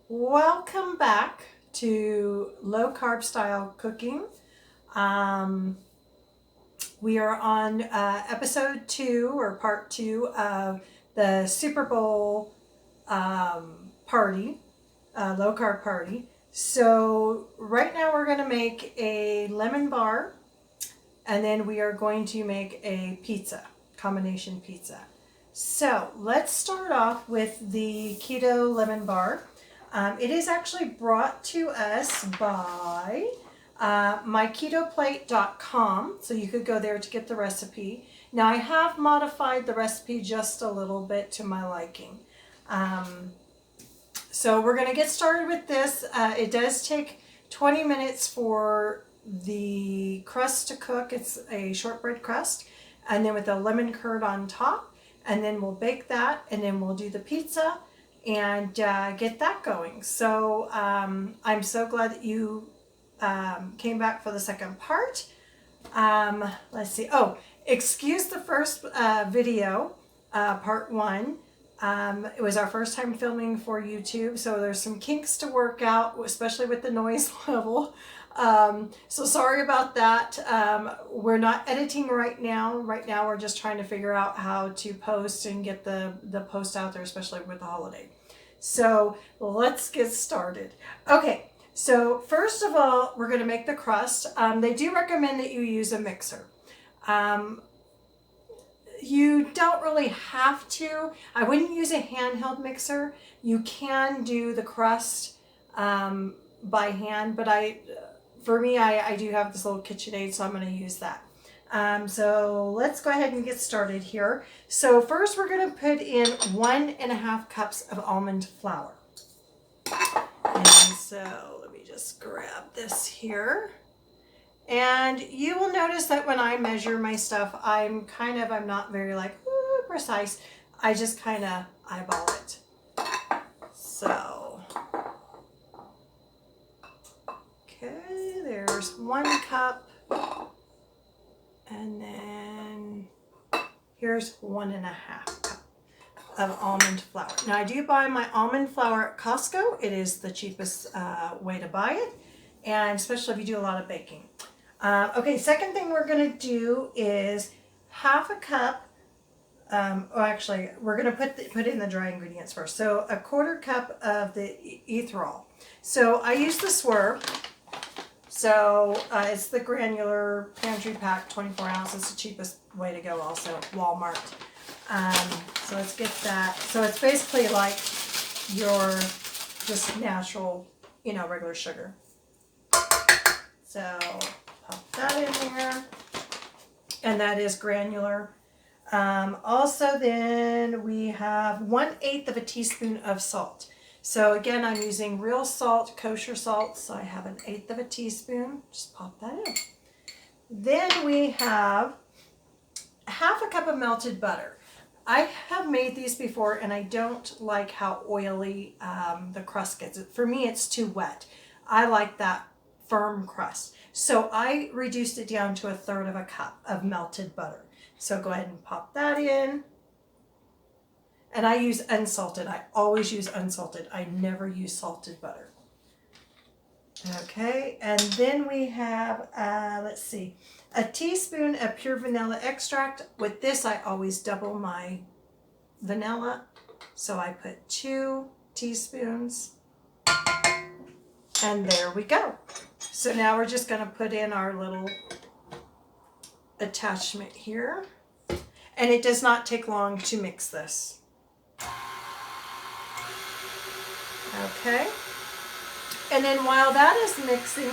Welcome back to low carb style cooking. Um, we are on episode 2 or part 2 of the Super Bowl party, low carb party. So, right now we're going to make a lemon bar and then we are going to make a pizza, combination pizza. So, let's start off with the keto lemon bar. It is actually brought to us by myketoplate.com, so you could go there to get the recipe. Now I have modified the recipe just a little bit to my liking. So we're going to get started with this. It does take 20 minutes for the crust to cook. It's a shortbread crust, and then with a lemon curd on top, and then we'll bake that, and then we'll do the pizza and get that going. So I'm so glad that you came back for the second part. Let's see. Oh, excuse the first video, part 1. It was our first time filming for YouTube, so there's some kinks to work out, especially with the noise level. So sorry about that. We're not editing right now. Right now we're just trying to figure out how to post and get the post out there, especially with the holiday. So let's get started. Okay, so first of all, we're going to make the crust. They do recommend that you use a mixer. You don't really have to. I wouldn't use a handheld mixer. You can do the crust by hand, but for me, I do have this little KitchenAid, so I'm going to use that. So let's go ahead and get started here. So first we're going to put in 1.5 cups of almond flour. And so let me just grab this here. And you will notice that when I measure my stuff, I'm not very precise. I just kind of eyeball it. So, okay, there's 1 cup. And then here's 1.5 cup of almond flour. Now I do buy my almond flour at Costco. It is the cheapest way to buy it, and especially if you do a lot of baking. Okay, second thing we're going to do is 1/2 cup. We're going to put in the dry ingredients first. So 1/4 cup of the erythritol. So I use the Swerve. So it's the granular pantry pack, 24 ounces. It's the cheapest way to go also, Walmart. So let's get that. So it's basically like your just natural, regular sugar. So pop that in there. And that is granular. Also then we have 1/8 of a teaspoon of salt. So again, I'm using real salt, kosher salt, so I have 1/8 of a teaspoon. Just pop that in. Then we have 1/2 cup of melted butter. I have made these before, and I don't like how oily the crust gets. For me, it's too wet. I like that firm crust. So I reduced it down to 1/3 of a cup of melted butter. So go ahead and pop that in. And I use unsalted. I always use unsalted. I never use salted butter. Okay, and then we have, a teaspoon of pure vanilla extract. With this, I always double my vanilla. So I put 2 teaspoons. And there we go. So now we're just going to put in our little attachment here. And it does not take long to mix this. Okay, and then while that is mixing,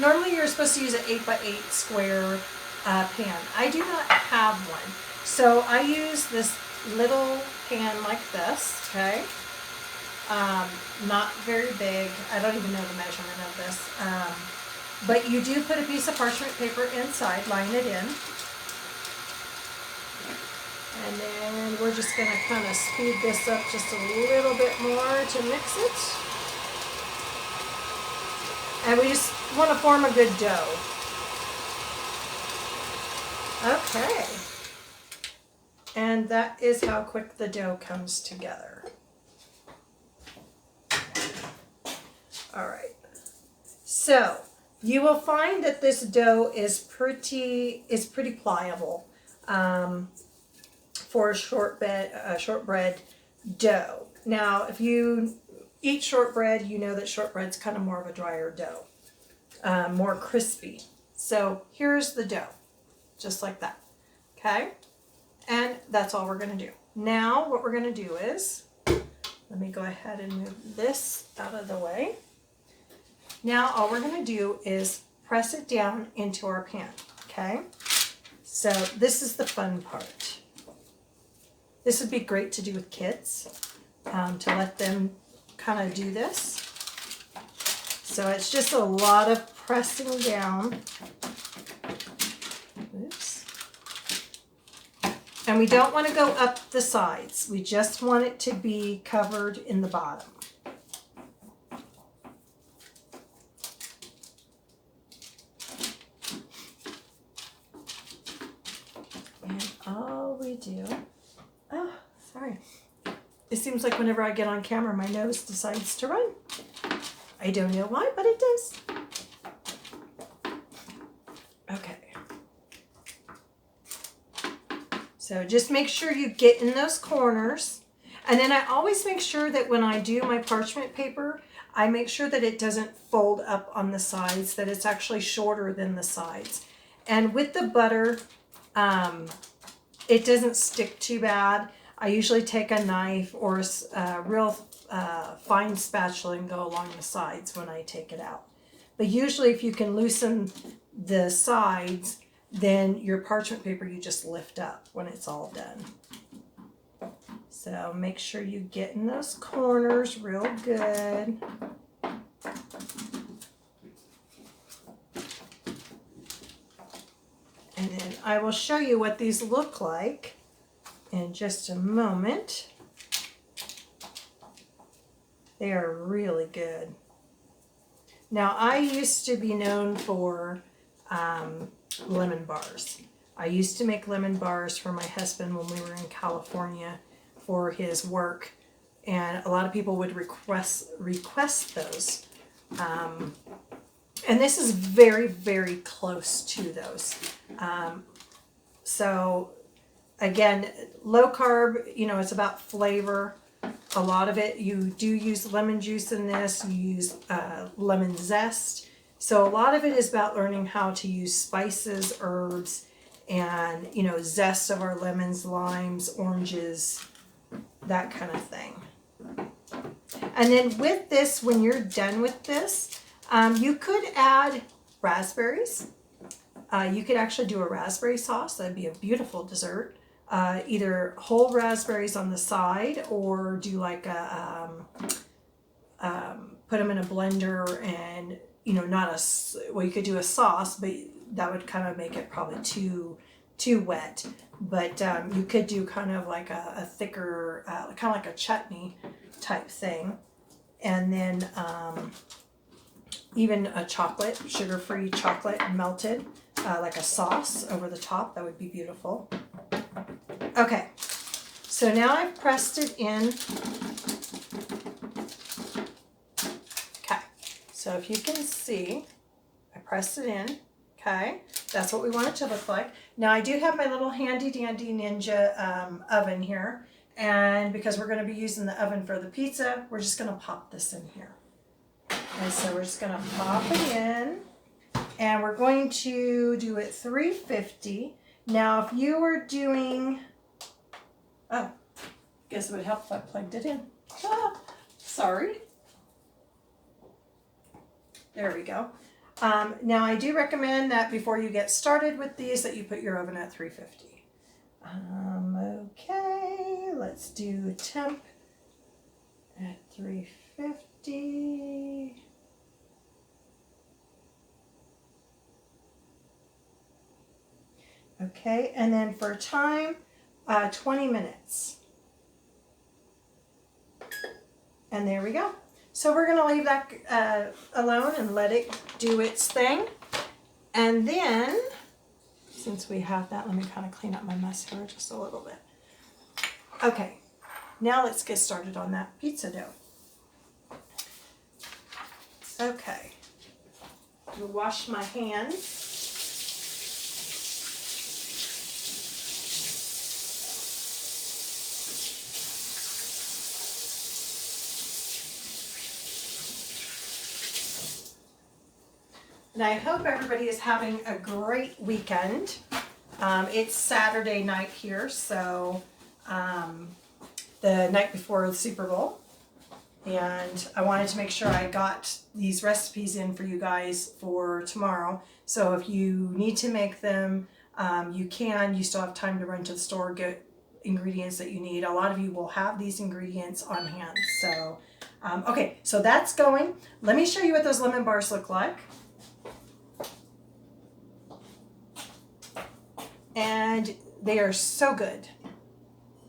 normally you're supposed to use an 8x8 square pan. I do not have one, so I use this little pan like this. Okay, not very big. I don't even know the measurement of this, but you do put a piece of parchment paper inside, line it in. And then we're just going to kind of speed this up just a little bit more to mix it. And we just want to form a good dough. Okay. And that is how quick the dough comes together. All right. So you will find that this dough is pretty pliable for a shortbread dough. Now, if you eat shortbread, you know that shortbread's kind of more of a drier dough, more crispy. So here's the dough, just like that. Okay, and that's all we're going to do. Now, what we're going to do is, let me go ahead and move this out of the way. Now all we're going to do is press it down into our pan, okay? So this is the fun part. This would be great to do with kids, to let them kind of do this. So it's just a lot of pressing down. Oops. And we don't want to go up the sides. We just want it to be covered in the bottom. All we do, oh, sorry. It seems like whenever I get on camera, my nose decides to run. I don't know why, but it does. Okay. So just make sure you get in those corners. And then I always make sure that when I do my parchment paper, I make sure that it doesn't fold up on the sides, that it's actually shorter than the sides. And with the butter, it doesn't stick too bad. I usually take a knife or a real fine spatula and go along the sides when I take it out. But usually if you can loosen the sides, then your parchment paper you just lift up when it's all done. So make sure you get in those corners real good. And then I will show you what these look like in just a moment. They are really good. Now, I used to be known for lemon bars. I used to make lemon bars for my husband when we were in California for his work, and a lot of people would request those. And this is very, very close to those. So again, low carb, you know, it's about flavor. A lot of it, you do use lemon juice in this, you use lemon zest. So a lot of it is about learning how to use spices, herbs, and, you know, zest of our lemons, limes, oranges, that kind of thing. And then with this, when you're done with this, you could add raspberries. You could actually do a raspberry sauce. That'd be a beautiful dessert. Either whole raspberries on the side, or do like a put them in a blender, and you know, well, you could do a sauce, but that would kind of make it probably too wet. But you could do kind of like a thicker, kind of like a chutney type thing, and then even a chocolate, sugar-free chocolate melted, like a sauce over the top. That would be beautiful. Okay, so now I've pressed it in. Okay, so if you can see, I pressed it in. Okay, that's what we want it to look like. Now I do have my little handy dandy Ninja oven here, and because we're going to be using the oven for the pizza, we're just going to pop this in here. And so we're just going to pop it in, and we're going to do it 350. Now if you were doing, oh, guess it would help if I plugged it in. Ah, sorry. There we go. Now I do recommend that before you get started with these, that you put your oven at 350. Okay, let's do temp at 350. Okay, and then for time, 20 minutes. And there we go. So we're going to leave that alone and let it do its thing. And then, since we have that, let me kind of clean up my mess here just a little bit. Okay, now let's get started on that pizza dough. Okay. I'm gonna wash my hands. And I hope everybody is having a great weekend. It's Saturday night here, so the night before the Super Bowl. And I wanted to make sure I got these recipes in for you guys for tomorrow. So if you need to make them, you can. You still have time to run to the store, get ingredients that you need. A lot of you will have these ingredients on hand. So, okay, so that's going. Let me show you what those lemon bars look like. And they are so good.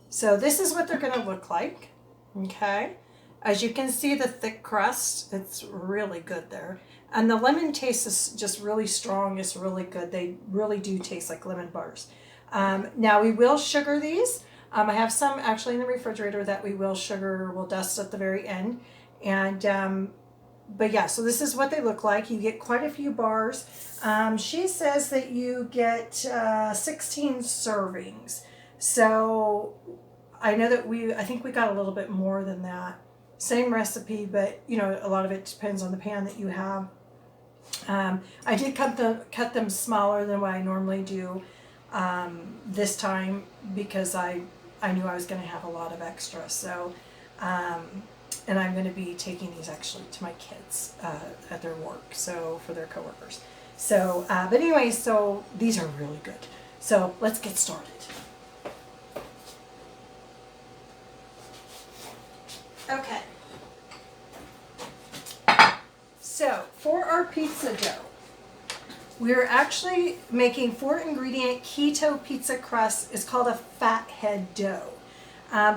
So this is what they're going to look like. Okay. As you can see, the thick crust, it's really good there. And the lemon taste is just really strong. It's really good. They really do taste like lemon bars. Now we will sugar these. I have some actually in the refrigerator that we will sugar. We'll dust at the very end. And but yeah, so this is what they look like. You get quite a few bars. She says that you get 16 servings. So I know that I think we got a little bit more than that. Same recipe, but you know, a lot of it depends on the pan that you have. I did cut them smaller than what I normally do this time because I knew I was going to have a lot of extra. So, and I'm going to be taking these actually to my kids at their work, so for their coworkers. So, but anyway, so these are really good. So let's get started. Okay. So for our pizza dough, we're actually making 4-ingredient keto pizza crust. It's called a fathead dough.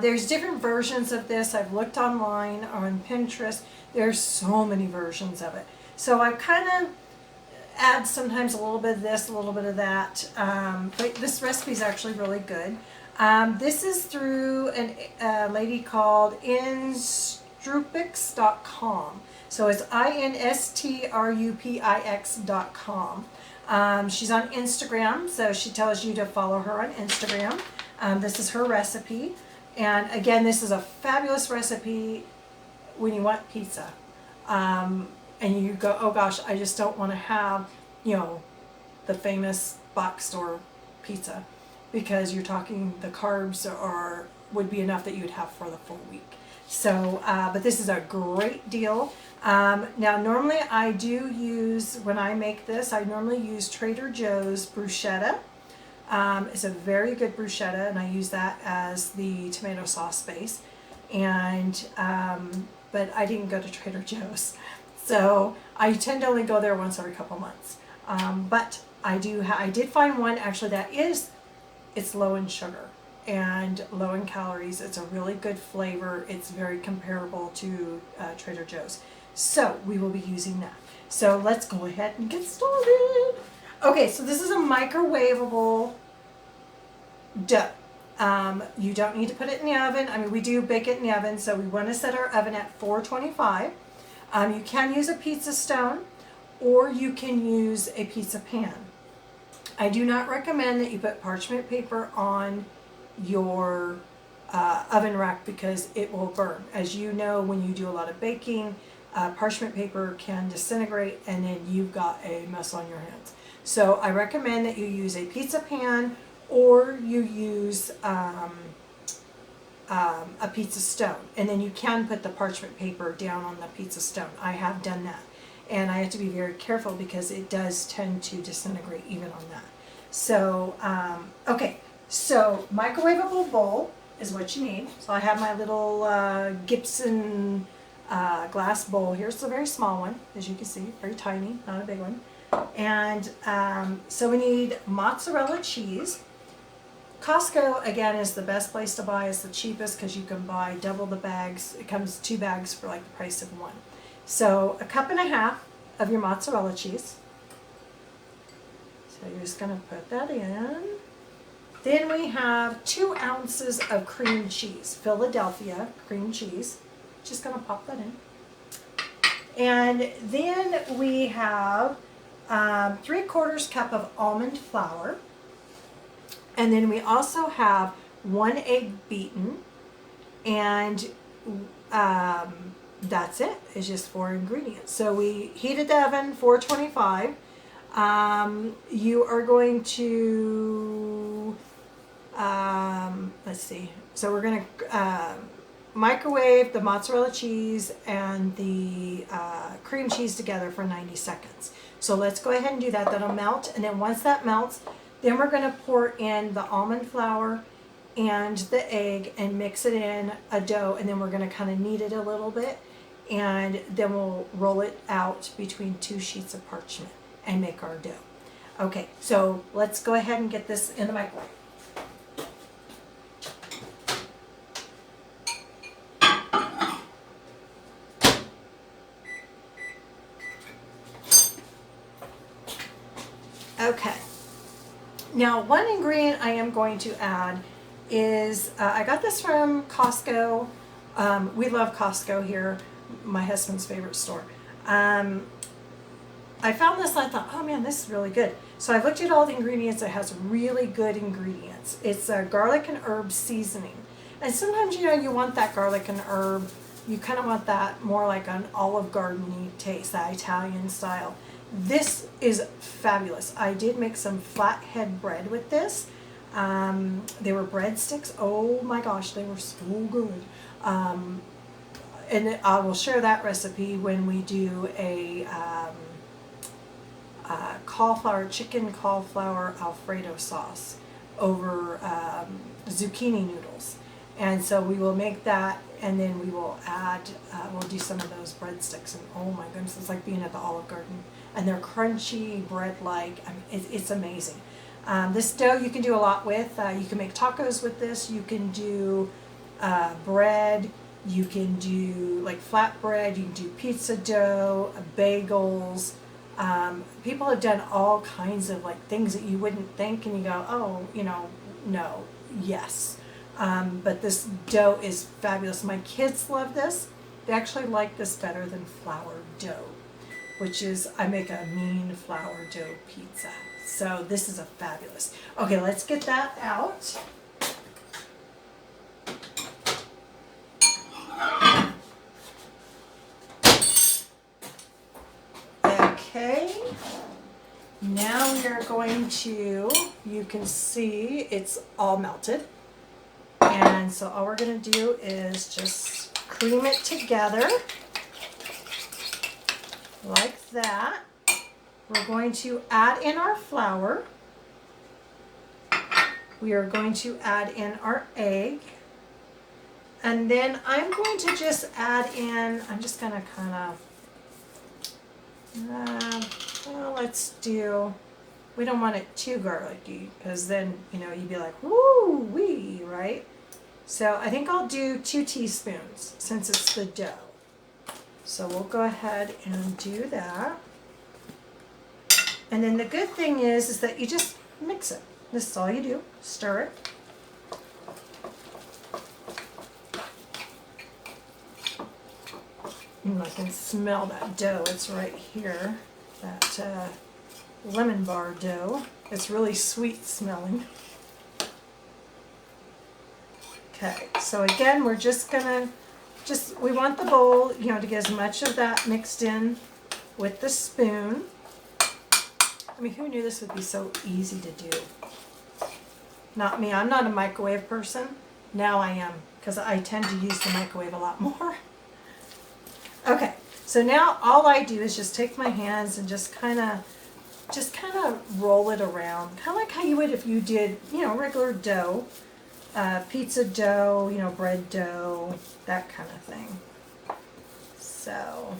There's different versions of this. I've looked online on Pinterest. There's so many versions of it. So I kind of add sometimes a little bit of this, a little bit of that. But this recipe is actually really good. This is through a lady called instrupix.com. So it's instrupix.com. She's on Instagram, so she tells you to follow her on Instagram. This is her recipe. And again, this is a fabulous recipe when you want pizza. And you go, oh gosh, I just don't want to have, you know, the famous box store pizza, because you're talking the carbs would be enough that you would have for the full week. So, but this is a great deal. Now, normally I do use, when I make this, I normally use Trader Joe's bruschetta. It's a very good bruschetta, and I use that as the tomato sauce base. And, but I didn't go to Trader Joe's. So I tend to only go there once every couple months. But I did find one actually it's low in sugar and low in calories. It's a really good flavor. It's very comparable to Trader Joe's. So we will be using that. So let's go ahead and get started. Okay, so this is a microwavable dough. You don't need to put it in the oven. I mean, we do bake it in the oven, so we want to set our oven at 425. You can use a pizza stone, or you can use a pizza pan. I do not recommend that you put parchment paper on your oven rack because it will burn. As you know, when you do a lot of baking, parchment paper can disintegrate and then you've got a mess on your hands. So I recommend that you use a pizza pan, or you use a pizza stone, and then you can put the parchment paper down on the pizza stone. I have done that, and I have to be very careful because it does tend to disintegrate even on that. So okay, so microwavable bowl is what you need. So I have my little Gibson glass bowl here. It's a very small one, as you can see, very tiny, not a big one. And so we need mozzarella cheese. Costco, again, is the best place to buy. It's the cheapest because you can buy double the bags. It comes 2 bags for like the price of 1. So 1.5 cups of your mozzarella cheese. So you're just going to put that in. Then we have 2 ounces of cream cheese, Philadelphia cream cheese. Just going to pop that in. And then we have 3/4 cup of almond flour. And then we also have 1 egg beaten. And that's it. It's just 4 ingredients. So we heated the oven 425. You are going to, let's see. So we're going to microwave the mozzarella cheese and the cream cheese together for 90 seconds. So let's go ahead and do that. That'll melt. And then once that melts, then we're going to pour in the almond flour and the egg and mix it in a dough. And then we're going to kind of knead it a little bit. And then we'll roll it out between 2 sheets of parchment and make our dough. Okay, so let's go ahead and get this in the microwave. Okay, now one ingredient I am going to add is, I got this from Costco. We love Costco here, my husband's favorite store. I found this and I thought, oh man, this is really good. So I looked at all the ingredients. It has really good ingredients. It's a garlic and herb seasoning. And sometimes, you know, you want that garlic and herb. You kind of want that more like an Olive Garden-y taste, that Italian style. This is fabulous. I did make some flathead bread with this. They were breadsticks. Oh my gosh, they were so good. And I will share that recipe when we do a chicken cauliflower Alfredo sauce over zucchini noodles. And so we will make that, and then we will add, we'll do some of those breadsticks, and oh my goodness, it's like being at the Olive Garden. And they're crunchy, bread-like. I mean, it's amazing. This dough you can do a lot with. You can make tacos with this. You can do bread. You can do like flatbread. You can do pizza dough, bagels. People have done all kinds of like things that you wouldn't think, and you go, oh, you know, no, yes. But this dough is fabulous. My kids love this. They actually like this better than flour dough, which is, I make a mean flour dough pizza. So this is a fabulous. Okay, let's get that out. Okay, now we are going to, you can see it's all melted. And so all we're going to do is just cream it together like that. We're going to add in our flour. We are going to add in our egg. And then I'm going to just add in, I'm just going to kind of, well, let's do, we don't want it too garlicky, because then, you know, you'd be like, woo wee, right? So I think I'll do 2 teaspoons since it's the dough. So we'll go ahead and do that. And then the good thing is that you just mix it. This is all you do, stir it. I can smell that dough, it's right here, that lemon bar dough. It's really sweet smelling. Okay, so again, we're just gonna, we want the bowl, you know, to get as much of that mixed in with the spoon. I mean, who knew this would be so easy to do? Not me, I'm not a microwave person. Now I am, because I tend to use the microwave a lot more. Okay, so now all I do is just take my hands and just kind of roll it around, kind of like how you would if you did, you know, regular dough, pizza dough, you know, bread dough, that kind of thing. So,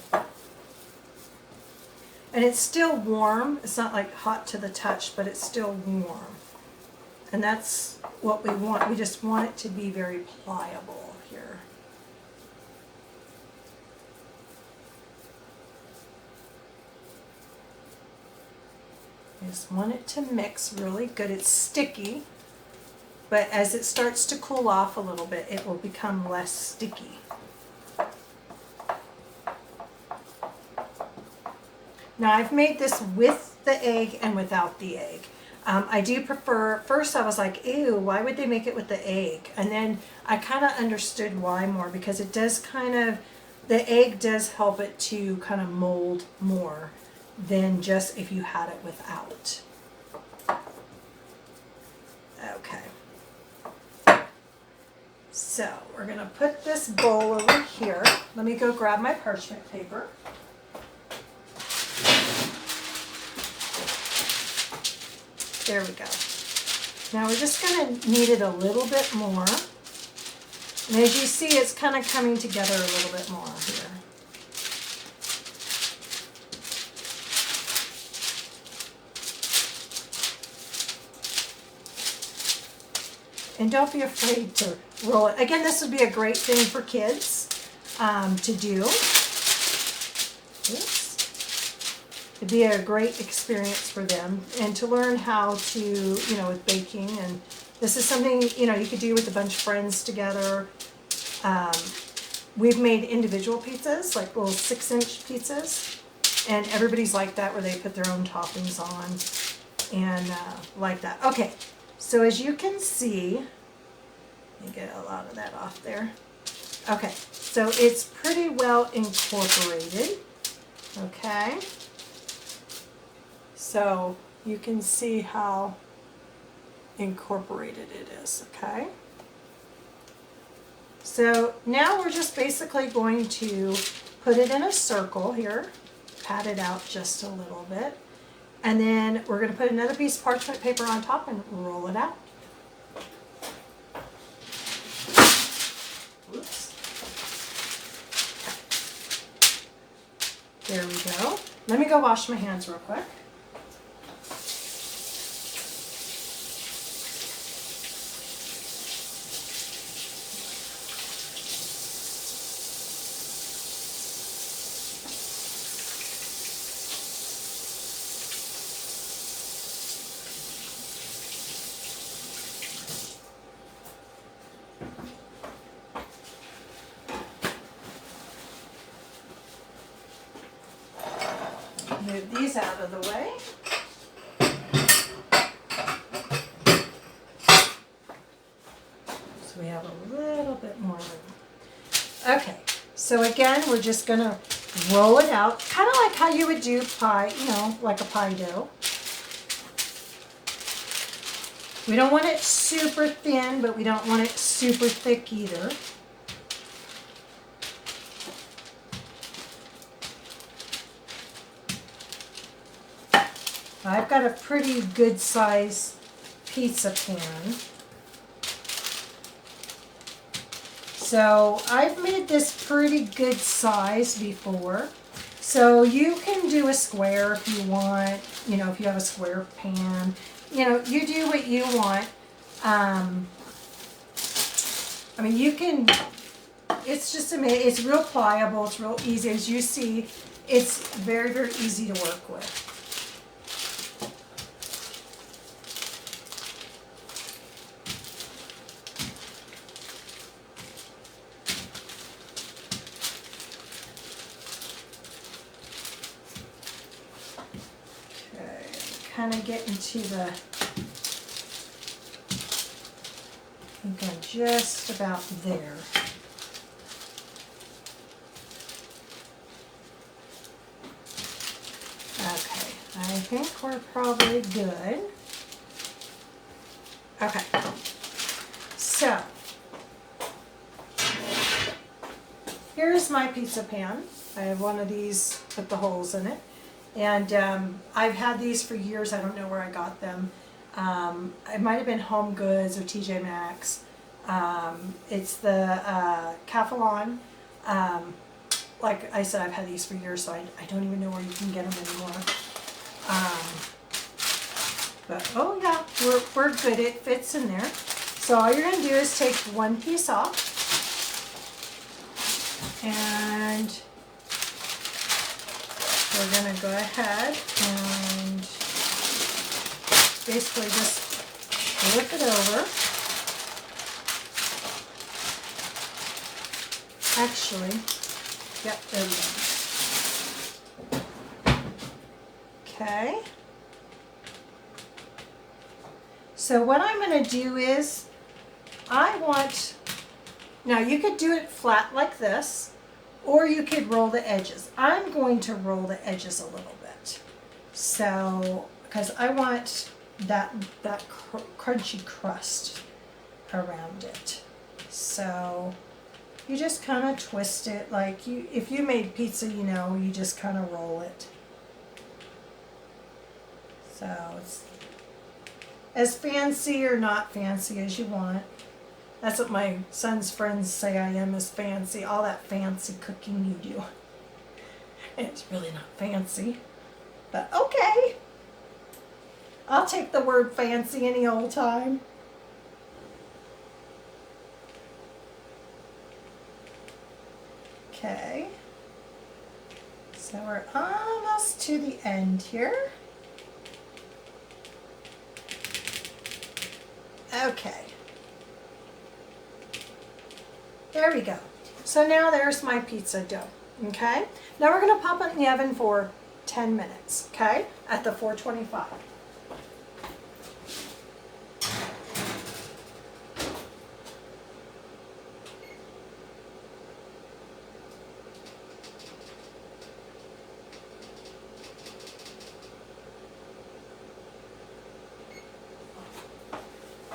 and it's still warm. It's not like hot to the touch, but it's still warm. And that's what we want. We just want it to be very pliable here. I just want it to mix really good. It's sticky, but as it starts to cool off a little bit, it will become less sticky. Now I've made this with the egg and without the egg. I do prefer, first I was like, ew, why would they make it with the egg? And then I kind of understood why more, because it does kind of, the egg does help it to kind of mold more than just if you had it without. Okay. So we're going to put this bowl over here. Let me go grab my parchment paper. There we go. Now we're just going to knead it a little bit more. And as you see, it's kind of coming together a little bit more here. And don't be afraid to roll it. Again, this would be a great thing for kids to do. Oops. It'd be a great experience for them, and to learn how to, you know, with baking. And this is something, you know, you could do with a bunch of friends together. We've made individual pizzas, like little 6-inch pizzas, and everybody's like that, where they put their own toppings on, and like that. Okay, so as you can see, let me get a lot of that off there. Okay, so it's pretty well incorporated. Okay. So you can see how incorporated it is, okay? So now we're just basically going to put it in a circle here, pat it out just a little bit, and then we're going to put another piece of parchment paper on top and roll it out. Oops. There we go. Let me go wash my hands real quick. Move these out of the way. So we have a little bit more room. Okay, so again, we're just going to roll it out, kind of like how you would do pie, you know, like a pie dough. We don't want it super thin, but we don't want it super thick either. I've got a pretty good size pizza pan. So I've made this pretty good size before. So you can do a square if you want, you know, if you have a square pan. You know, you do what you want. I mean, you can, it's just amazing. It's real pliable. It's real easy. As you see, it's very, very easy to work with. Kind of get into the, I think I'm just about there. Okay, I think we're probably good. Okay, so here's my pizza pan. I have one of these with the holes in it. And I've had these for years. I don't know where I got them. It might have been Home Goods or TJ Maxx. It's the Calphalon. Like I said, I've had these for years, so I don't even know where you can get them anymore. But oh yeah, we're good. It fits in there. So all you're going to do is take one piece off, and we're going to go ahead and basically just flip it over. Actually, yep, there we go. Okay. So what I'm going to do is, now you could do it flat like this, or you could roll the edges. I'm going to roll the edges a little bit. So, because I want that crunchy crust around it. So you just kind of twist it like if you made pizza, you know, you just kind of roll it. So it's as fancy or not fancy as you want. That's what my son's friends say I am, is fancy. All that fancy cooking you do. And it's really not fancy. But okay. I'll take the word fancy any old time. Okay. So we're almost to the end here. Okay. There we go. So now there's my pizza dough, okay? Now we're gonna pop it in the oven for 10 minutes, okay? At the 425.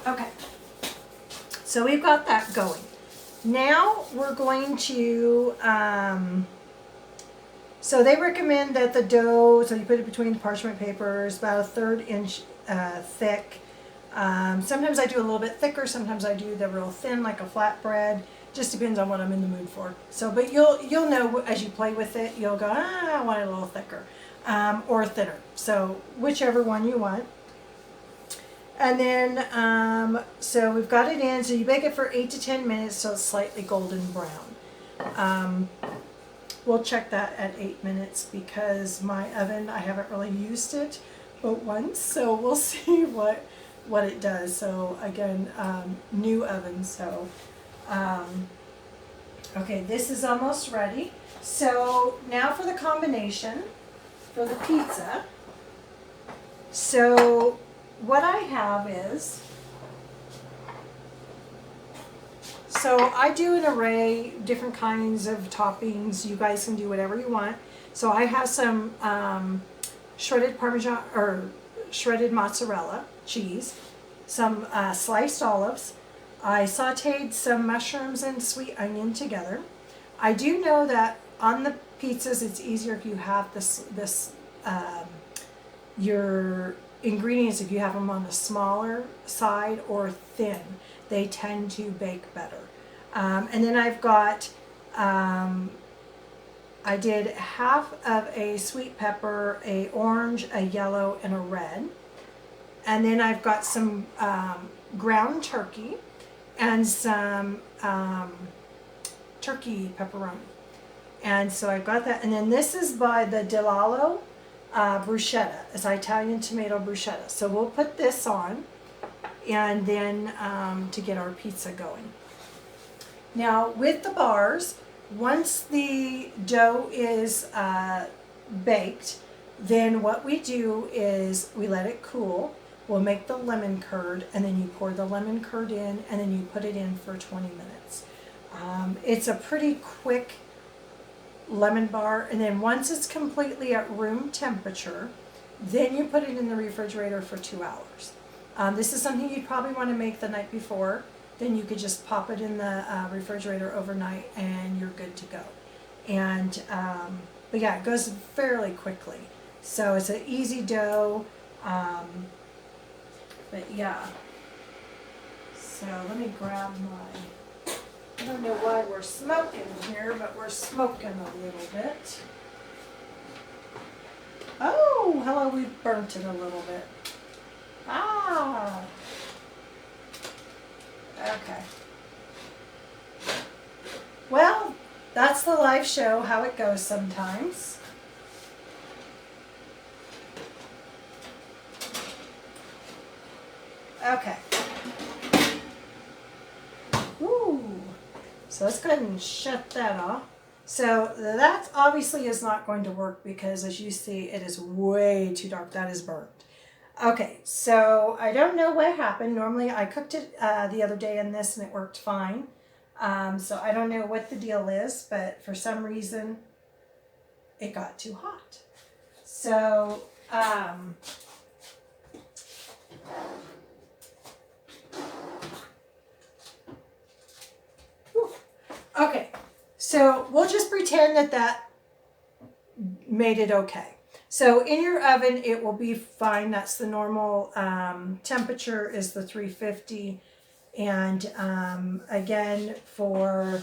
Okay, so we've got that going. Now we're going to, so they recommend that the dough, so you put it between parchment papers, about a 1/3 inch thick. Sometimes I do a little bit thicker, sometimes I do the real thin like a flatbread. Just depends on what I'm in the mood for. So, but you'll know as you play with it, you'll go, I want it a little thicker, or thinner. So whichever one you want. And then, so we've got it in, so you bake it for 8 to 10 minutes so it's slightly golden brown. We'll check that at 8 minutes because my oven, I haven't really used it but once, so we'll see what it does. So again, new oven, so, okay, this is almost ready. So now for the combination for the pizza. So what I have is, so I do an array, different kinds of toppings. You guys can do whatever you want. So I have some shredded Parmesan or shredded mozzarella cheese, some sliced olives. I sauteed some mushrooms and sweet onion together. I do know that on the pizzas it's easier if you have your ingredients, if you have them on the smaller side or thin, they tend to bake better. And then I've got, I did half of a sweet pepper, a orange, a yellow, and a red. And then I've got some ground turkey and some turkey pepperoni. And so I've got that. And then this is by the Delalo bruschetta. It's Italian tomato bruschetta. So we'll put this on, and then to get our pizza going. Now with the bars, once the dough is baked, then what we do is we let it cool. We'll make the lemon curd, and then you pour the lemon curd in, and then you put it in for 20 minutes. It's a pretty quick lemon bar, and then once it's completely at room temperature, then you put it in the refrigerator for 2 hours. This is something you'd probably want to make the night before. Then you could just pop it in the refrigerator overnight and you're good to go. And but yeah, it goes fairly quickly, so it's an easy dough. But yeah, so let me grab my, I don't know why we're smoking here, but we're smoking a little bit. Oh, hello, we burnt it a little bit. Ah, okay. Well, that's the live show, how it goes sometimes. Okay. Ooh. So let's go ahead and shut that off. So that obviously is not going to work because, as you see, it is way too dark. That is burnt. Okay, so I don't know what happened. Normally I cooked it the other day in this and it worked fine. So I don't know what the deal is, but for some reason it got too hot. So, okay, so we'll just pretend that that made it okay. So in your oven, it will be fine. That's the normal temperature is the 350. And again, for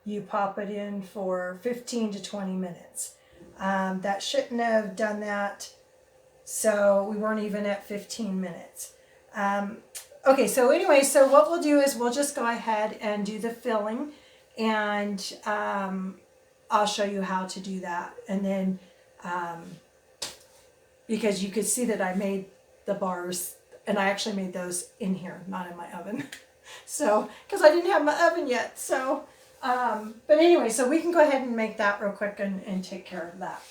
you pop it in for 15 to 20 minutes. That shouldn't have done that. So we weren't even at 15 minutes. Okay, so anyway, so what we'll do is we'll just go ahead and do the filling, and I'll show you how to do that. And then, because you could see that I made the bars, and I actually made those in here, not in my oven. So, because I didn't have my oven yet. So, but anyway, so we can go ahead and make that real quick and take care of that.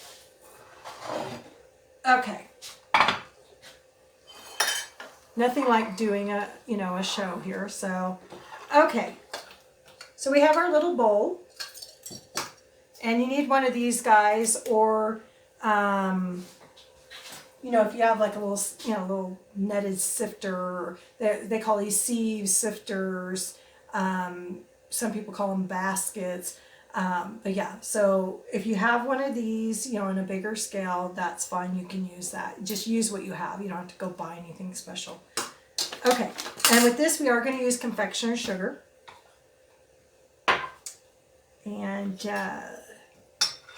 Okay. Nothing like doing a show here. So, okay. So we have our little bowl, and you need one of these guys, or if you have like a little netted sifter, they call these sieve sifters. Some people call them baskets. But yeah, so if you have one of these, on a bigger scale, that's fine. You can use that. Just use what you have. You don't have to go buy anything special. Okay, and with this, we are going to use confectioner's sugar. And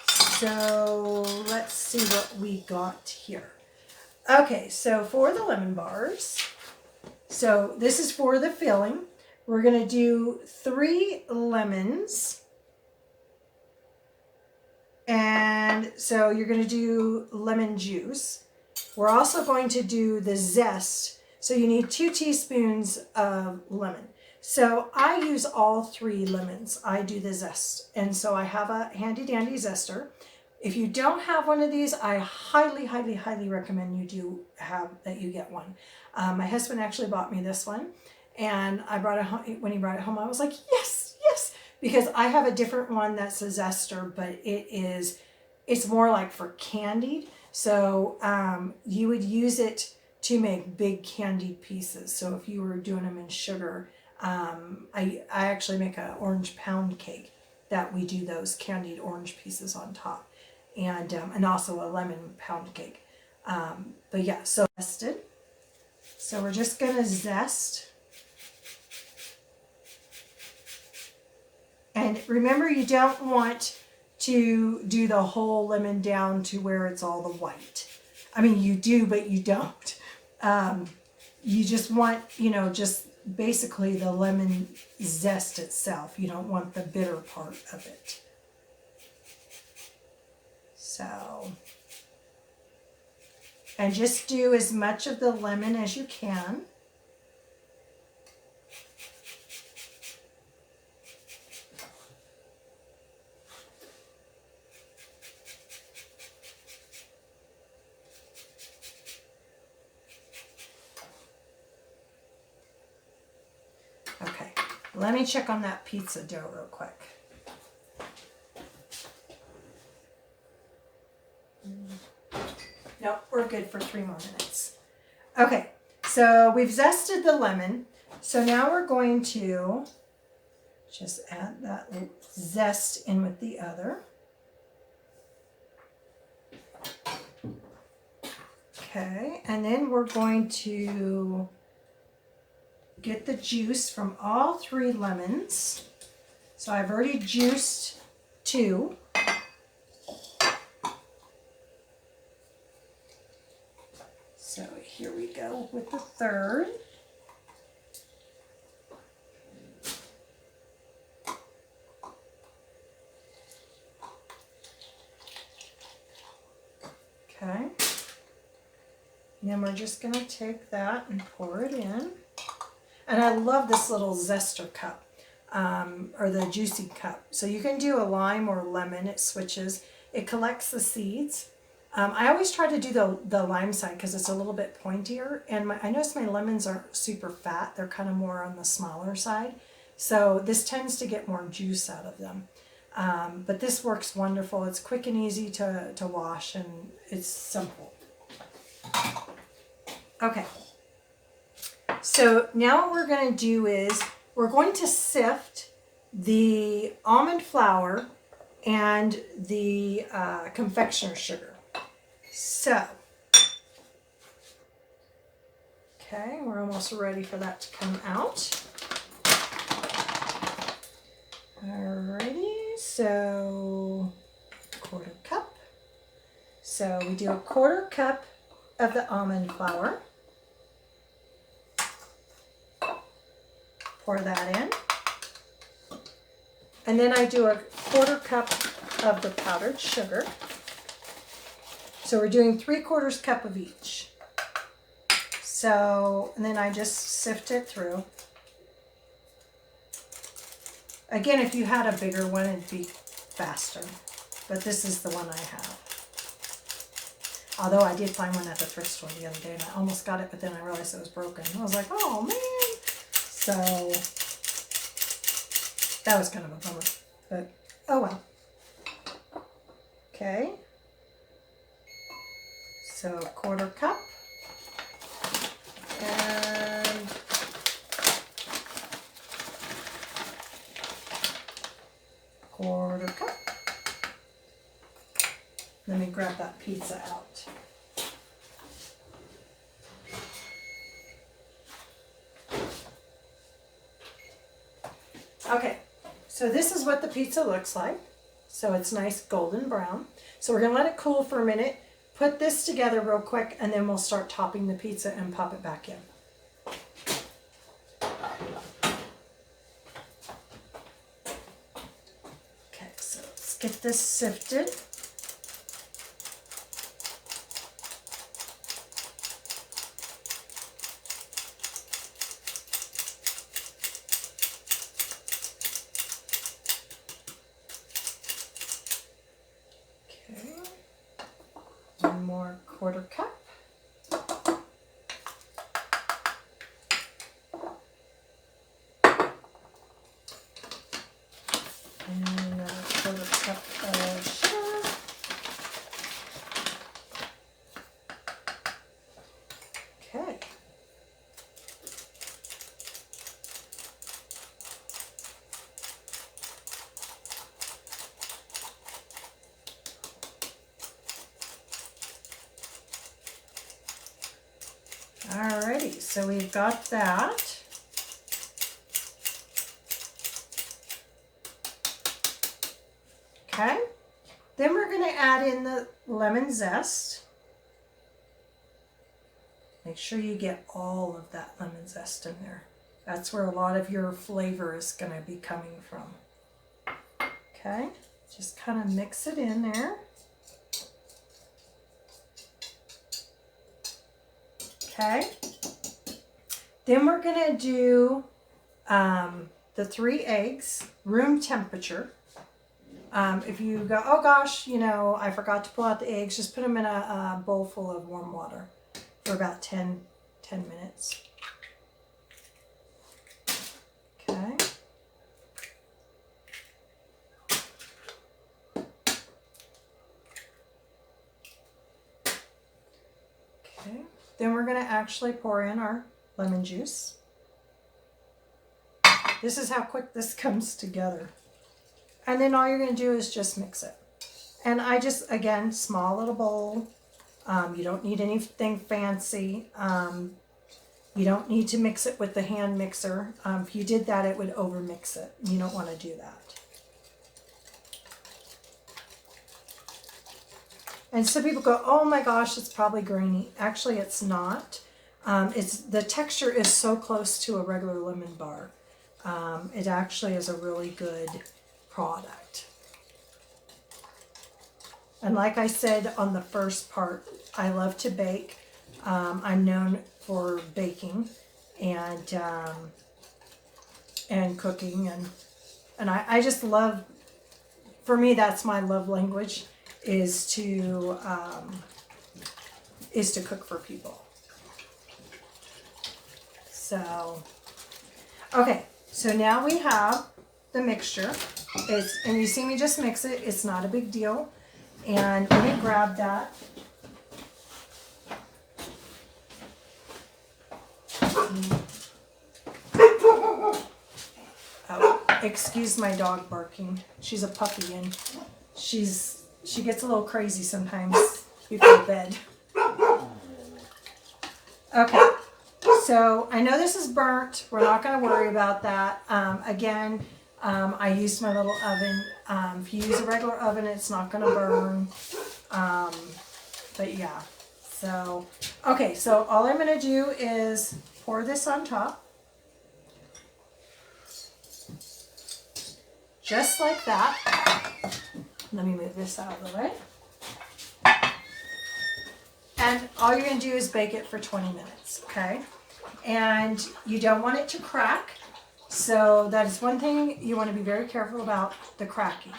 so let's see what we got here. Okay, so for the lemon bars, so this is for the filling. We're going to do 3 lemons. And so you're going to do lemon juice. We're also going to do the zest. So you need 2 teaspoons of lemon. So I use all 3 lemons. I do the zest. And so I have a handy dandy zester. If you don't have one of these, I highly, highly, highly recommend you get one. My husband actually bought me this one. And I brought it home. When he brought it home, I was like, yes, yes. Because I have a different one that's a zester, but it's more like for candied. So you would use it to make big candied pieces. So if you were doing them in sugar, I actually make an orange pound cake that we do those candied orange pieces on top, and also a lemon pound cake. But yeah, so zested. So we're just gonna zest. And remember, you don't want to do the whole lemon down to where it's all the white. I mean, you do, but you don't. You just want, just basically the lemon zest itself. You don't want the bitter part of it. So, and just do as much of the lemon as you can. Let me check on that pizza dough real quick. Nope, we're good for 3 more minutes. Okay, so we've zested the lemon. So now we're going to just add that zest in with the other. Okay, and then we're going to get the juice from all 3 lemons. So I've already juiced 2. So here we go with the 3rd. Okay. And then we're just going to take that and pour it in. And I love this little zester cup. or the juicy cup. So you can do a lime or lemon, it switches. It collects the seeds. I always try to do the lime side because it's a little bit pointier, and I notice my lemons aren't super fat. They're kind of more on the smaller side. So this tends to get more juice out of them. But this works wonderful. It's quick and easy to wash, and it's simple. Okay. So now what we're going to do is we're going to sift the almond flour and the confectioner sugar. So, okay, we're almost ready for that to come out. Alrighty, so 1/4 cup. So we do 1/4 cup of the almond flour. Pour that in. And then I do 1/4 cup of the powdered sugar. So we're doing 3/4 cup of each. So, and then I just sift it through. Again, if you had a bigger one, it'd be faster. But this is the one I have. Although I did find one at the thrift store the other day, and I almost got it, but then I realized it was broken. I was like, oh man. So, that was kind of a bummer. But, oh well. Okay. So 1/4 cup, and quarter cup. Let me grab that pizza out. Okay, so this is what the pizza looks like. So it's nice golden brown. So we're gonna let it cool for a minute. Put this together real quick, and then we'll start topping the pizza and pop it back in. Okay, so let's get this sifted. Okay. One more 1/4 cup. And another 1/4 cup of sugar. Okay. Alrighty, so we've got that. Okay, then we're going to add in the lemon zest. Make sure you get all of that lemon zest in there. That's where a lot of your flavor is going to be coming from. Okay, just kind of mix it in there. Okay, then we're going to do the 3 eggs, room temperature. If you go, oh gosh, you know, I forgot to pull out the eggs, just put them in a bowl full of warm water for about 10 minutes. Okay. Okay. Then we're going to actually pour in our lemon juice. This is how quick this comes together. And then all you're going to do is just mix it. And I just, again, small little bowl. You don't need anything fancy. You don't need to mix it with the hand mixer. If you did that, it would overmix it. You don't want to do that. And some people go, oh my gosh, it's probably grainy. Actually, it's not. The texture is so close to a regular lemon bar. It actually is a really good product. And like I said on the first part, I love to bake. I'm known for baking, and and cooking, and I just love, for me, that's my love language, is to cook for people. So, okay, so now we have the mixture. And you see me just mix it. It's not a big deal. And let me grab that. Oh, excuse my dog barking. She's a puppy and she gets a little crazy sometimes before bed. Okay, so I know this is burnt. We're not going to worry about that. Again, I used my little oven. If you use a regular oven, it's not going to burn. But yeah, so, okay, so all I'm going to do is pour this on top. Just like that. Let me move this out of the way. And all you're going to do is bake it for 20 minutes, okay? And you don't want it to crack. So that is one thing you want to be very careful about, the cracking.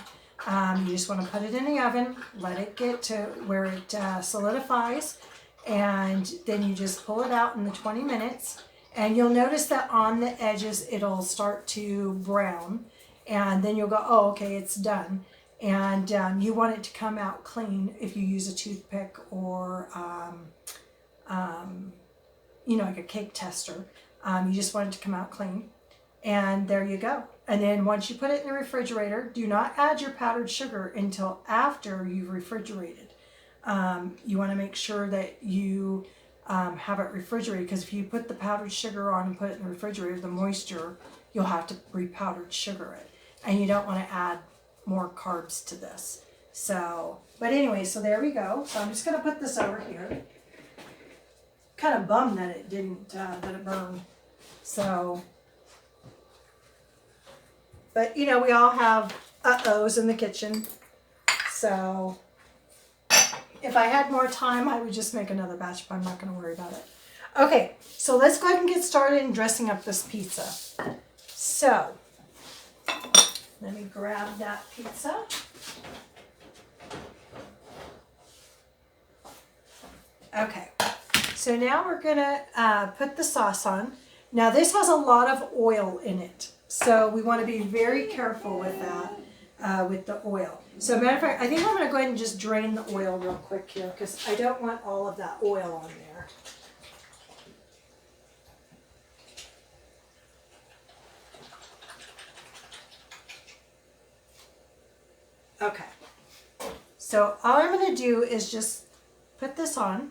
You just want to put it in the oven, let it get to where it solidifies, and then you just pull it out in the 20 minutes. And you'll notice that on the edges it'll start to brown, and then you'll go, oh, okay, it's done. And you want it to come out clean if you use a toothpick or, like a cake tester. You just want it to come out clean. And there you go. And then once you put it in the refrigerator, do not add your powdered sugar until after you've refrigerated. You want to make sure that you have it refrigerated, because if you put the powdered sugar on and put it in the refrigerator, the moisture, you'll have to re-powdered sugar it. And you don't want to add more carbs to this. So, but anyway, so there we go. So I'm just going to put this over here. Kind of bummed that it didn't, that it burned. So, but you know, we all have uh-ohs in the kitchen. So if I had more time, I would just make another batch, but I'm not going to worry about it. Okay, so let's go ahead and get started in dressing up this pizza. So let me grab that pizza. Okay, so now we're going to put the sauce on. Now this has a lot of oil in it, so we want to be very careful with that, with the oil. So matter of fact, I think I'm going to go ahead and just drain the oil real quick here, because I don't want all of that oil on there. Okay, so all I'm going to do is just put this on.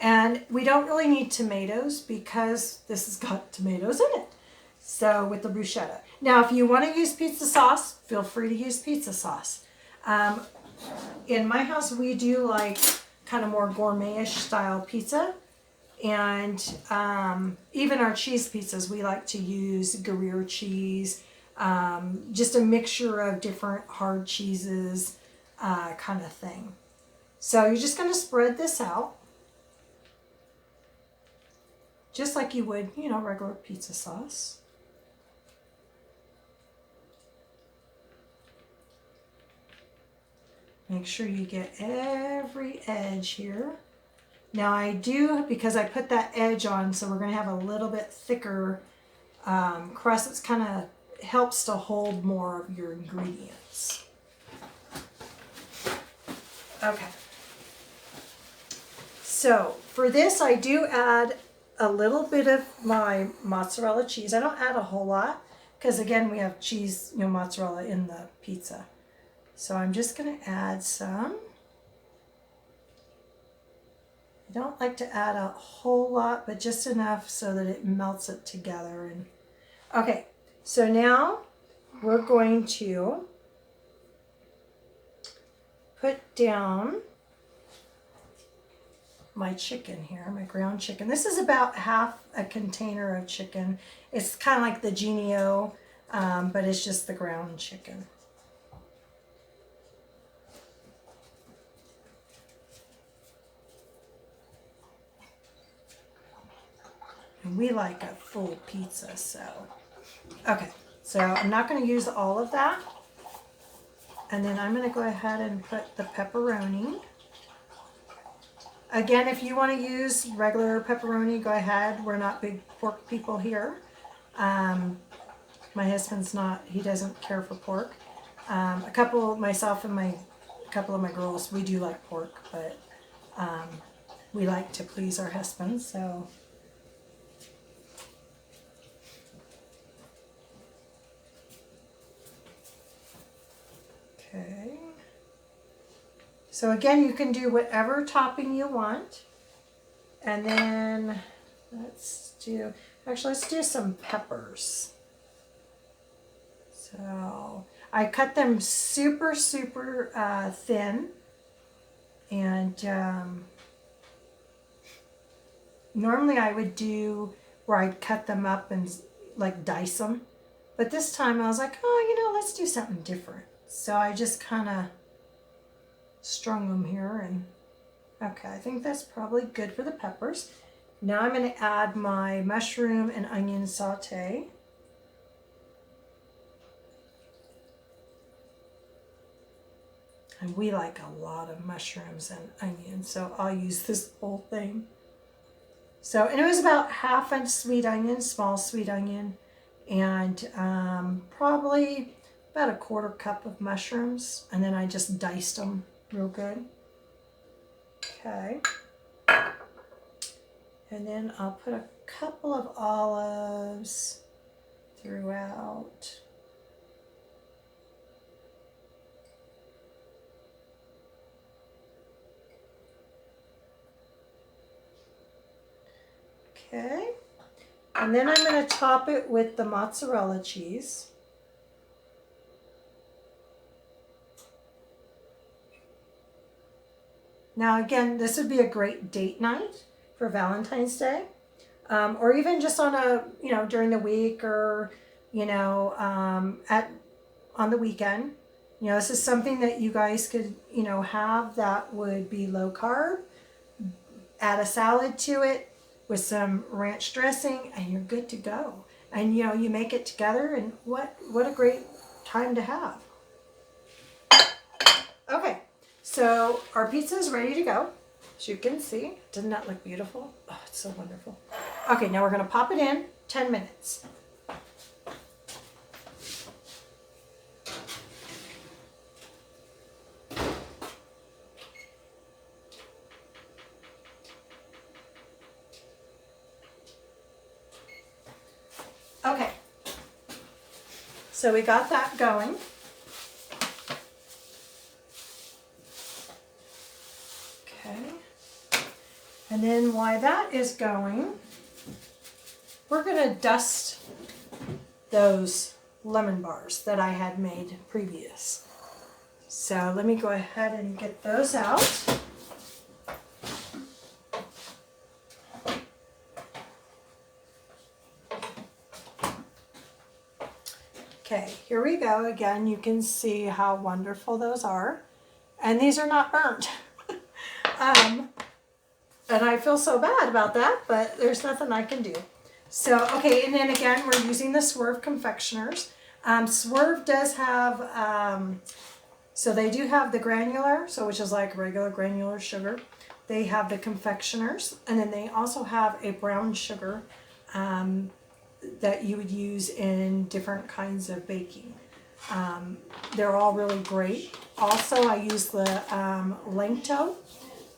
And we don't really need tomatoes because this has got tomatoes in it. So with the bruschetta. Now, if you want to use pizza sauce, feel free to use pizza sauce. In my house, we do like kind of more gourmet-ish style pizza. And even our cheese pizzas, we like to use Gruyere cheese. Just a mixture of different hard cheeses, kind of thing. So you're just going to spread this out. Just like you would, you know, regular pizza sauce. Make sure you get every edge here. Now I do, because I put that edge on, so we're going to have a little bit thicker crust. It's kind of helps to hold more of your ingredients. Okay. So for this, I do add a little bit of my mozzarella cheese. I don't add a whole lot because, again, we have cheese, you know, mozzarella in the pizza. So I'm just going to add some. I don't like to add a whole lot, but just enough so that it melts it together. And okay, so now we're going to put down my chicken here, my ground chicken. This is about half a container of chicken. It's kind of like the Genio, but it's just the ground chicken. And we like a full pizza, so. Okay, so I'm not going to use all of that. And then I'm going to go ahead and put the pepperoni. Again, if you want to use regular pepperoni, go ahead. We're not big pork people here. My husband's not, he doesn't care for pork. Myself and a couple of my girls, we do like pork, but we like to please our husbands, so. Okay. So again, you can do whatever topping you want. And then let's do some peppers. So I cut them super thin, and normally I would do where I'd cut them up and like dice them, but this time I was like, oh, let's do something different. So I just kind of strung them here, and okay, I think that's probably good for the peppers. Now I'm going to add my mushroom and onion saute. And we like a lot of mushrooms and onions, so I'll use this whole thing. So, and it was about half a sweet onion, small sweet onion, and probably about a 1/4 cup of mushrooms, and then I just diced them real good. Okay. And then I'll put a couple of olives throughout. Okay, and then I'm going to top it with the mozzarella cheese. Now again, this would be a great date night for Valentine's Day, or even just on during the week, or on the weekend. This is something that you guys could have that would be low carb. Add a salad to it with some ranch dressing, and you're good to go. And you make it together, and what a great time to have. Okay, so our pizza is ready to go. As you can see, doesn't that look beautiful? Oh, it's so wonderful. Okay, now we're going to pop it in 10 minutes. Okay, so we got that going. Okay, and then while that is going, we're going to dust those lemon bars that I had made previous. So let me go ahead and get those out. Okay, here we go. Again, you can see how wonderful those are. And these are not burnt. And I feel so bad about that, but there's nothing I can do. So, okay, and then again, we're using the Swerve confectioners. Swerve does have, so they do have the granular, which is like regular granular sugar. They have the confectioners, and then they also have a brown sugar that you would use in different kinds of baking. They're all really great. Also, I use the Lengto.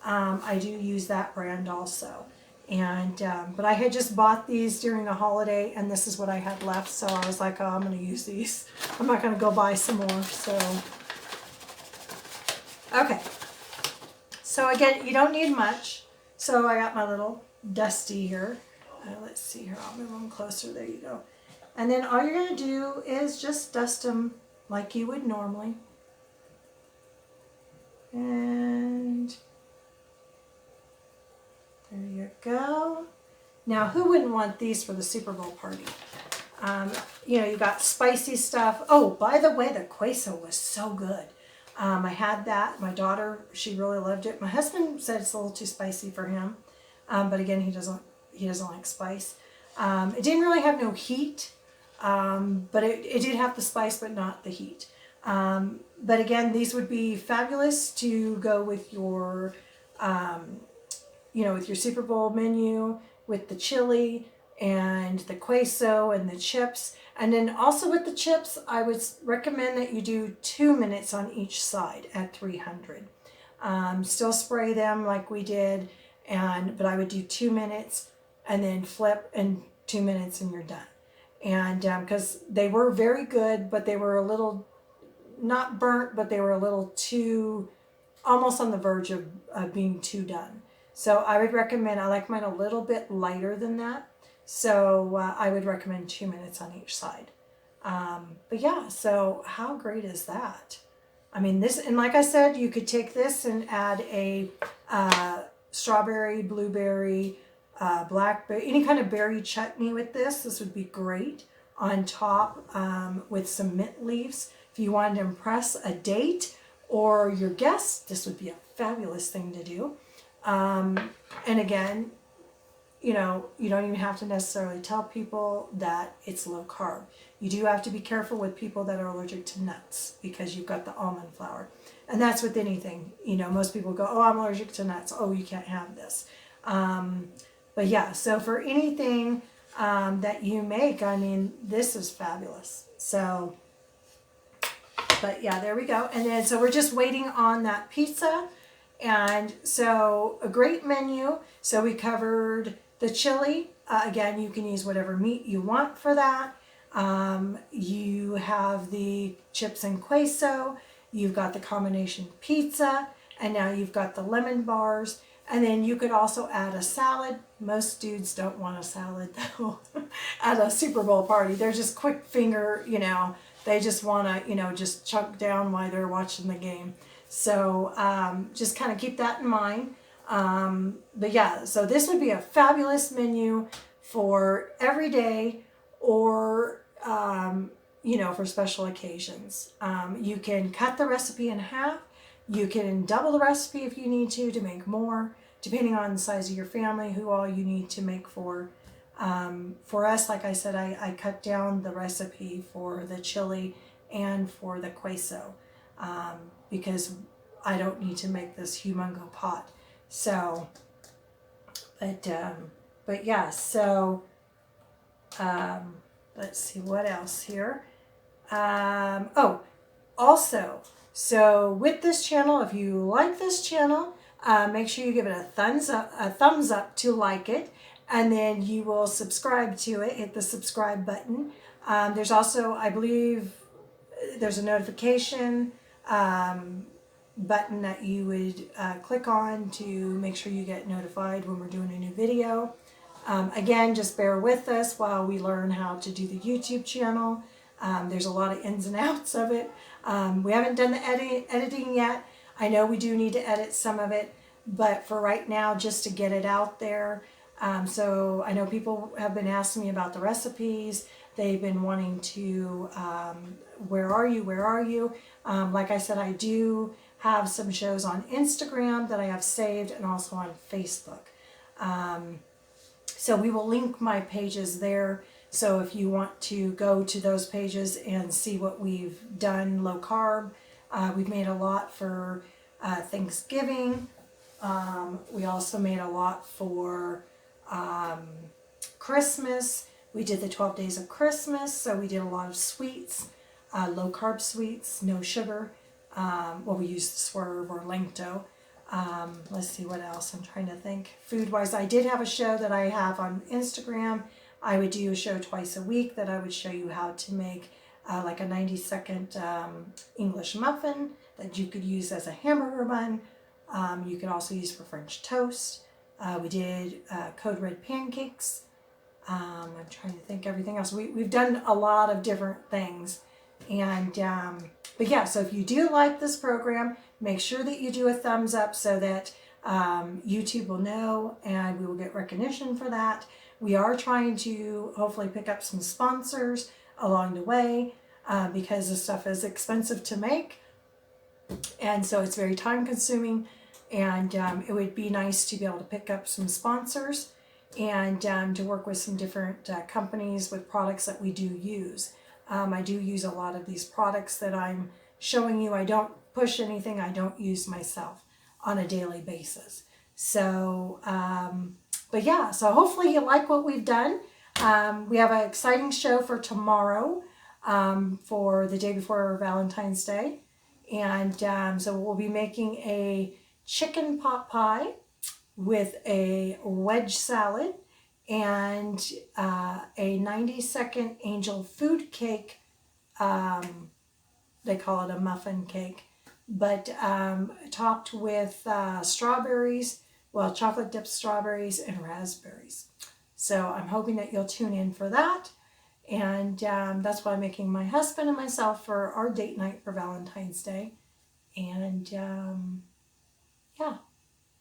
I do use that brand also. And but I had just bought these during the holiday, and this is what I had left, so I was like, oh, I'm going to use these. I'm not going to go buy some more. So okay. So again, you don't need much. So I got my little dusty here. Let's see here, I'll move them closer, there you go. And then all you're going to do is just dust them like you would normally. And there you go. Now, who wouldn't want these for the Super Bowl party? You got spicy stuff. Oh, by the way, the queso was so good. I had that. My daughter, she really loved it. My husband said it's a little too spicy for him. But again, he doesn't like spice. It didn't really have no heat, but it did have the spice, but not the heat. But again, these would be fabulous to go with your, with your Super Bowl menu, with the chili and the queso and the chips. And then also with the chips, I would recommend that you do 2 minutes on each side at 300. Still spray them like we did, but I would do 2 minutes and then flip, and 2 minutes and you're done. And because they were very good, but they were a little, not burnt, but they were a little too, almost on the verge of being too done. So I would recommend, I like mine a little bit lighter than that. So I would recommend 2 minutes on each side. But yeah, so how great is that? I mean, this, and like I said, you could take this and add a strawberry, blueberry, blackberry, any kind of berry chutney with this. This would be great on top with some mint leaves. If you wanted to impress a date or your guests, this would be a fabulous thing to do. And again, you don't even have to necessarily tell people that it's low carb. You do have to be careful with people that are allergic to nuts because you've got the almond flour. And that's with anything. Most people go, oh, I'm allergic to nuts. Oh, you can't have this. But yeah, so for anything that you make, I mean, this is fabulous. So, but yeah, there we go. And then, so we're just waiting on that pizza. And so a great menu. So we covered the chili. Again, you can use whatever meat you want for that. You have the chips and queso. You've got the combination pizza. And now you've got the lemon bars. And then you could also add a salad. Most dudes don't want a salad though at a Super Bowl party. They're just quick finger, they just want to, just chunk down while they're watching the game. So just kind of keep that in mind. But yeah, so this would be a fabulous menu for every day or, for special occasions. You can cut the recipe in half. You can double the recipe if you need to make more, depending on the size of your family, who all you need to make for. For us, like I said, I cut down the recipe for the chili and for the queso because I don't need to make this humongo pot. So, but yeah, so let's see what else here. Also, so with this channel, if you like this channel, make sure you give it a thumbs up to like it, and then you will subscribe to it. Hit the subscribe button. There's also, I believe, there's a notification button that you would click on to make sure you get notified when we're doing a new video. Again, just bear with us while we learn how to do the YouTube channel. There's a lot of ins and outs of it. We haven't done the editing yet. I know we do need to edit some of it, but for right now, just to get it out there. So I know people have been asking me about the recipes. They've been wanting to, where are you? Like I said, I do have some shows on Instagram that I have saved and also on Facebook. So we will link my pages there. So if you want to go to those pages and see what we've done low carb, we've made a lot for Thanksgiving. We also made a lot for Christmas. We did the 12 days of Christmas, so we did a lot of sweets, low carb sweets, no sugar. We used the Swerve or Lengto. Let's see what else I'm trying to think. Food-wise, I did have a show that I have on Instagram. I would do a show twice a week that I would show you how to make like a 90-second English muffin that you could use as a hamburger bun. You could also use for French toast. We did Code Red pancakes. I'm trying to think everything else. We've done a lot of different things. And but yeah, so if you do like this program, make sure that you do a thumbs up so that YouTube will know and we will get recognition for that. We are trying to hopefully pick up some sponsors along the way because this stuff is expensive to make. And so it's very time consuming, and it would be nice to be able to pick up some sponsors. and to work with some different companies with products that we do use. I do use a lot of these products that I'm showing you. I don't push anything I don't use myself on a daily basis. So, but yeah, so hopefully you like what we've done. We have an exciting show for tomorrow, for the day before Valentine's Day. And so we'll be making a chicken pot pie with a wedge salad and a 90-second angel food cake. They call it a muffin cake, but topped with strawberries, well, chocolate dipped strawberries and raspberries. So I'm hoping that you'll tune in for that. And that's why I'm making my husband and myself for our date night for Valentine's Day. And yeah,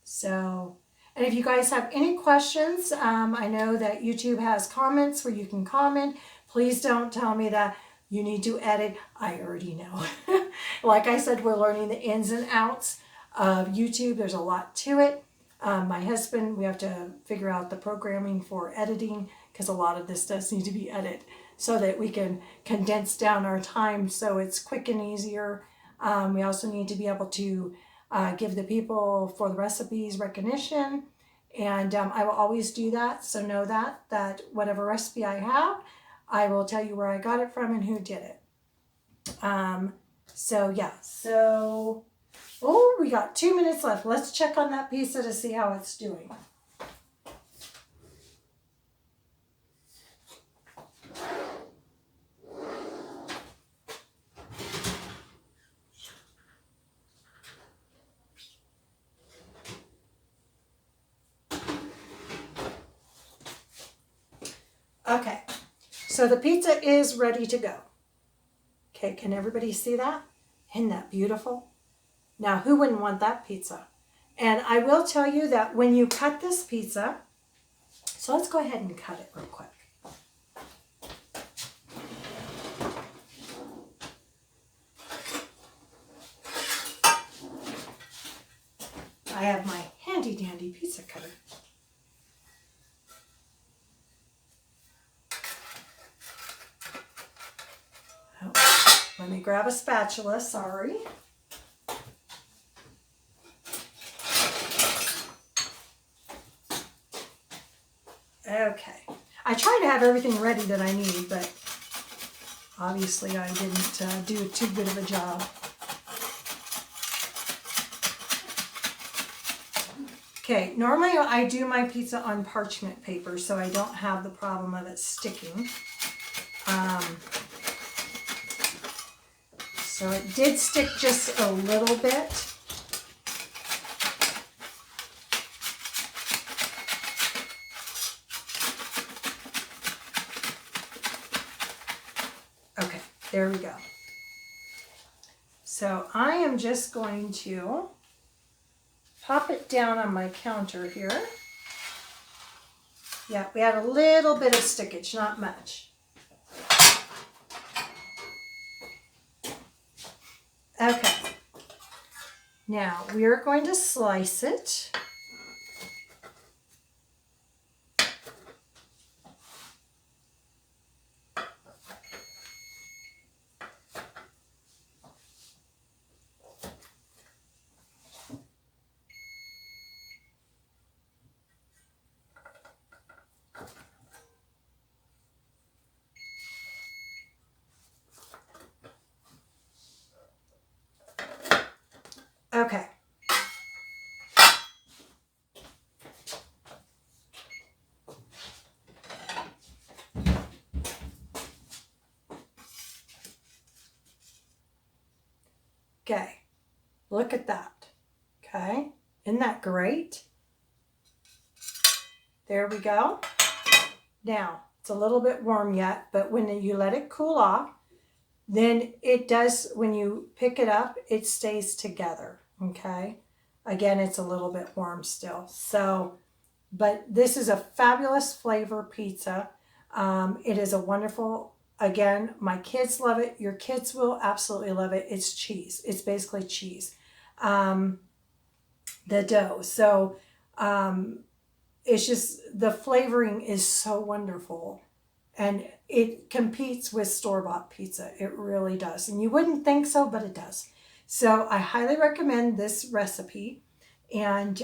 so, and if you guys have any questions, I know that YouTube has comments where you can comment. Please don't tell me that you need to edit. I already know. Like I said, we're learning the ins and outs of YouTube. There's a lot to it. My husband, we have to figure out the programming for editing, because a lot of this does need to be edited so that we can condense down our time so it's quick and easier. We also need to be able to give the people for the recipes recognition, and I will always do that. So know that whatever recipe I have, I will tell you where I got it from and who did it. So yeah, so, oh, we got 2 minutes left. Let's check on that pizza to see how it's doing. Okay, so the pizza is ready to go. Okay, can everybody see that? Isn't that beautiful? Now, who wouldn't want that pizza? And I will tell you that when you cut this pizza, so let's go ahead and cut it real quick. I have my handy dandy pizza cutter. Let me grab a spatula, sorry. Okay. I try to have everything ready that I need, but obviously I didn't do too good of a job. Okay, normally I do my pizza on parchment paper, so I don't have the problem of it sticking. So it did stick just a little bit. Okay, there we go. So I am just going to pop it down on my counter here. Yeah, we had a little bit of stickage, not much. Okay, now we are going to slice it. Okay. Okay, look at that. Okay, isn't that great? There we go. Now, it's a little bit warm yet, but when you let it cool off, then it does, when you pick it up, it stays together, okay? Again, it's a little bit warm still. So, but this is a fabulous flavor pizza. It is a wonderful, again, my kids love it. Your kids will absolutely love it. It's cheese. It's basically cheese. The dough. So, it's just, the flavoring is so wonderful. And it competes with store-bought pizza. It really does. And you wouldn't think so, but it does. So I highly recommend this recipe. And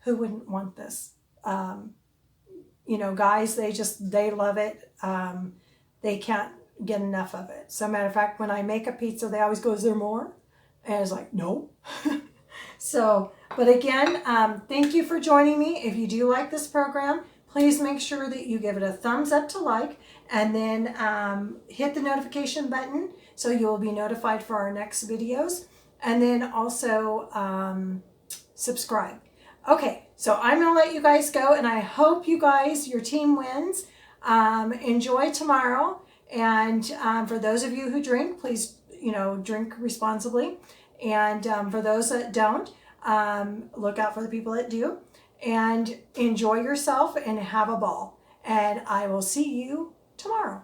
who wouldn't want this? You know, guys, they love it. They can't get enough of it. So matter of fact, when I make a pizza, they always go, is there more? And I was like, no. So, but again, thank you for joining me. If you do like this program, please make sure that you give it a thumbs up to like, and then hit the notification button so you will be notified for our next videos. And then also subscribe. Okay, so I'm going to let you guys go, and I hope you guys, your team wins. Enjoy tomorrow. And for those of you who drink, please, drink responsibly. And for those that don't, look out for the people that do. And enjoy yourself and have a ball. And I will see you tomorrow.